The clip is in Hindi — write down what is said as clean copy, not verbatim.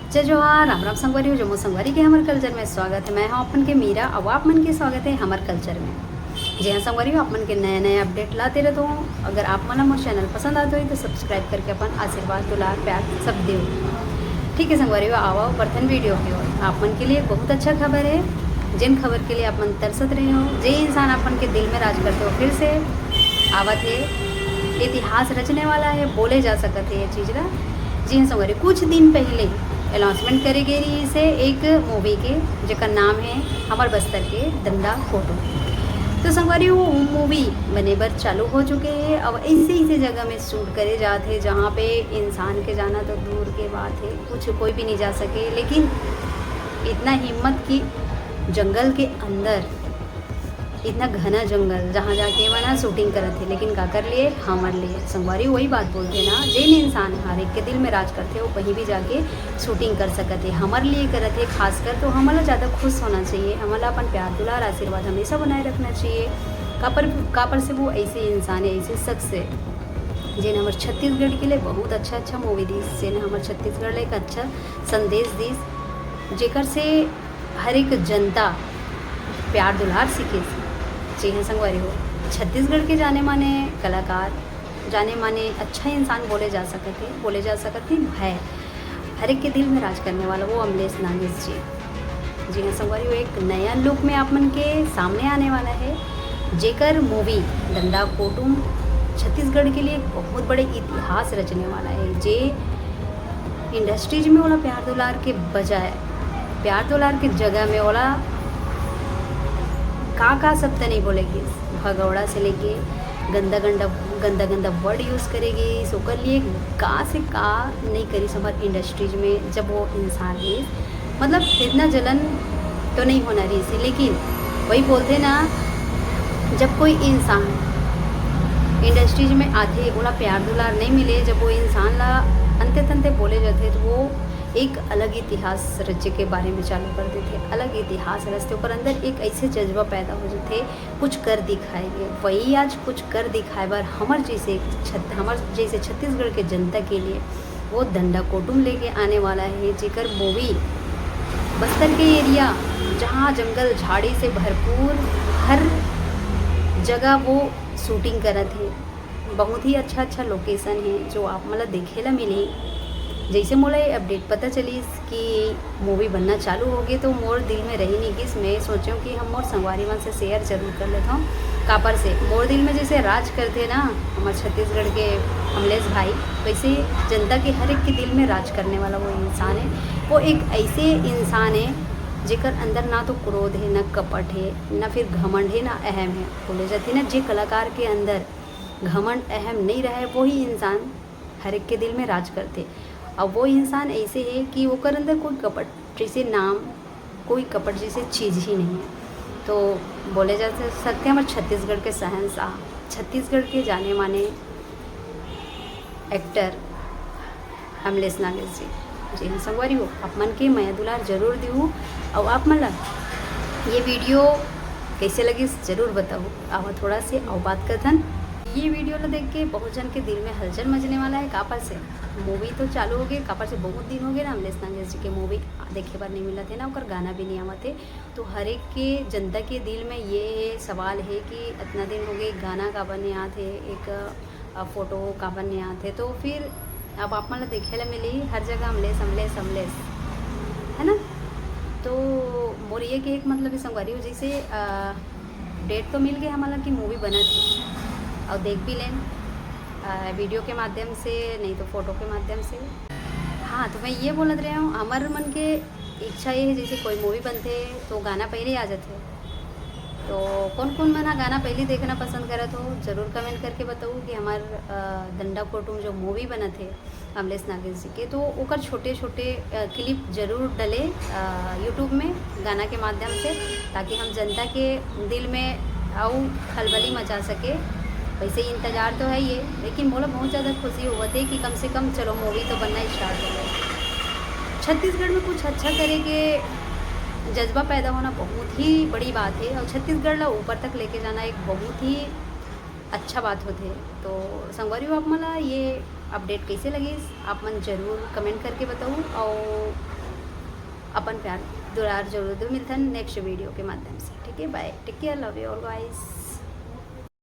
जय जोहार राम राम संगवारी हो जम्मू संगवारी के हमारे कल्चर में स्वागत है। मैं हूँ अपन के मीरा अब आप मन के स्वागत है हमारे कल्चर में। जी हाँ संगवारी हो, आप मन के नए नए अपडेट लाते रहते हूँ। अगर आप मन मोर चैनल पसंद आते हो तो सब्सक्राइब करके अपन आशीर्वाद दुलार प्यार सब दे। ठीक है संगवारी हो, आओ बर्तन वीडियो की ओर। आप मन के लिए बहुत अच्छा खबर है। जिन खबर के लिए आप मन तरसत रहे हो, जे इंसान अपन के दिल में राज करते हो फिर से आवत है। इतिहास रचने वाला है, बोले जा सकते है ये चीज़ का। जी हाँ संगवारी, कुछ दिन पहले अनाउंसमेंट करे गई इसे एक मूवी के जेकर नाम है हमार बस्तर के डंडा कोटुम। तो संगवारी वो मूवी बने बर चालू हो चुके हैं। अब ऐसे जगह में शूट करे जाते हैं जहाँ पे इंसान के जाना तो दूर के बात है, कुछ कोई भी नहीं जा सके। लेकिन इतना हिम्मत कि जंगल के अंदर इतना घना जंगल जहाँ जाके वहाँ शूटिंग करते थे, लेकिन का कर लिए हमारे लिए संगवारी वही बात बोलते ना, जिन इंसान हर एक के दिल में राज करते हो कहीं भी जाके शूटिंग कर सकते हमारे लिए करते। खासकर तो हमारा ज़्यादा खुश होना चाहिए, हमारा अपन प्यार दुलार आशीर्वाद हमेशा बनाए रखना चाहिए। कापर से वो ऐसे इंसान है, ऐसे शख्स है जिन्हें हमारे छत्तीसगढ़ के लिए बहुत अच्छा मूवी दी, जिन्हें हमारे छत्तीसगढ़ एक अच्छा संदेश दी, जेकर से हर एक जनता प्यार दुलार सीखे। जी हाँ संगवारी हो, छत्तीसगढ़ के जाने माने कलाकार, जाने माने अच्छा इंसान बोले जा सकते है हर एक के दिल में राज करने वाला वो अमलेश नागेश जी। जी हाँ संगवारी हो, एक नया लुक में आप मन के सामने आने वाला है, जेकर मूवी डंडा कोटुम छत्तीसगढ़ के लिए एक बहुत बड़े इतिहास रचने वाला है। जे इंडस्ट्रीज में वाला प्यार दुलार के बजाय प्यार दुलार के जगह में वाला का सब तो नहीं बोलेगी, भगौड़ा से लेके गंदा वर्ड यूज़ करेगी। सो कर लिए का से का नहीं करी समझ इंडस्ट्रीज में जब वो इंसान है। मतलब इतना जलन तो नहीं होना रही से, लेकिन वही बोलते ना, जब कोई इंसान इंडस्ट्रीज में आते बोला प्यार दुलार नहीं मिले, जब वो इंसान ला अंते तंते बोले जाते तो वो एक अलग इतिहास रचे के बारे में चालू कर देते, अलग इतिहास रचते ऊपर अंदर एक ऐसे जज्बा पैदा हो जाते कुछ कर दिखाएंगे। वही आज कुछ कर दिखाए बार हमार जैसे छत्तीसगढ़ के जनता के लिए वो डंडा कोटुम लेके आने वाला है, जेकर मूवी बस्तर के एरिया जहाँ जंगल झाड़ी से भरपूर हर जगह वो शूटिंग करत है। बहुत ही अच्छा लोकेशन है जो आप मतलब देखे ला मिली। जैसे मोला ये अपडेट पता चली कि मूवी बनना चालू हो गई तो मोर दिल में रही नहीं कि मैं सोचूं कि हम मोर संगवारी मन से शेयर जरूर कर लेता हूँ। कापर से मोर दिल में जैसे राज करते ना हमारे छत्तीसगढ़ के अमलेश भाई, वैसे जनता के हर एक के दिल में राज करने वाला वो इंसान है। वो एक ऐसे इंसान है जेकर अंदर ना तो क्रोध है, ना कपट है, ना फिर घमंड है, ना अहम है। बोले जाते ना जे कलाकार के अंदर घमंड अहम नहीं रहे वही इंसान हर एक के दिल में राज करते। अब वो इंसान ऐसे है कि वो कर अंदर कोई कपट जैसे नाम, कोई कपट जैसे चीज़ ही नहीं है। तो बोले जा सकते हैं हमारे छत्तीसगढ़ के शहंशाह, छत्तीसगढ़ के जाने माने एक्टर अमलेश नागेश जी। जी हाँ संगवारी हो, आप मन के मया दुलार जरूर दूँ। और आप मतलब ये वीडियो कैसे लगी ज़रूर बताओ। अब थोड़ा से और बात करथन, ये वीडियो ला देख के बहुत जन के दिल में हलचल मचने वाला है। कापर से मूवी तो चालू हो गई, कापर से बहुत दिन हो गए ना अमलेश नागेश जी के मूवी देखे बार नहीं मिला थे ना, और गाना भी नहीं आवा थे। तो हर एक के जनता के दिल में ये सवाल है कि इतना दिन हो गए गाना का बने आते, एक फ़ोटो का बने आते। तो फिर अब आप मतलब देखे ला मिली हर जगह अमलेश अमलेश अमलेश है ना। तो मोर ये कि एक मतलब संगवारी हो जैसे डेट तो मिल गई हमारा कि मूवी बना थी और देख भी लें वीडियो के माध्यम से, नहीं तो फ़ोटो के माध्यम से। हाँ तो मैं ये बोलत रहा हूँ, हमारे मन के इच्छा ये है जैसे कोई मूवी बनते तो गाना पहले आ जाते। तो कौन कौन मना गाना पहले देखना पसंद करत हो ज़रूर कमेंट करके बताओ कि हमार डंडा कोटुम जो मूवी बना थे अमलेश नागेश जी के, तो ओकर छोटे क्लिप ज़रूर डले यूट्यूब में गाना के माध्यम से, ताकि हम जनता के दिल में और खलबली मचा सके। वैसे ही इंतज़ार तो है ये, लेकिन बोलो बहुत ज़्यादा खुशी हुआ थी कि कम से कम चलो मूवी तो बनना स्टार्ट हो गया। छत्तीसगढ़ में कुछ अच्छा करे के जज्बा पैदा होना बहुत ही बड़ी बात है, और छत्तीसगढ़ ला ऊपर तक लेके जाना एक बहुत ही अच्छा बात होते। तो संगवारी आप मला ये अपडेट कैसे लगी आप मन ज़रूर कमेंट करके बताओ। और अपन प्यार दुलार जरूर दो। मिलता है नेक्स्ट वीडियो के माध्यम से। ठीक है, bye, take care, love you all guys.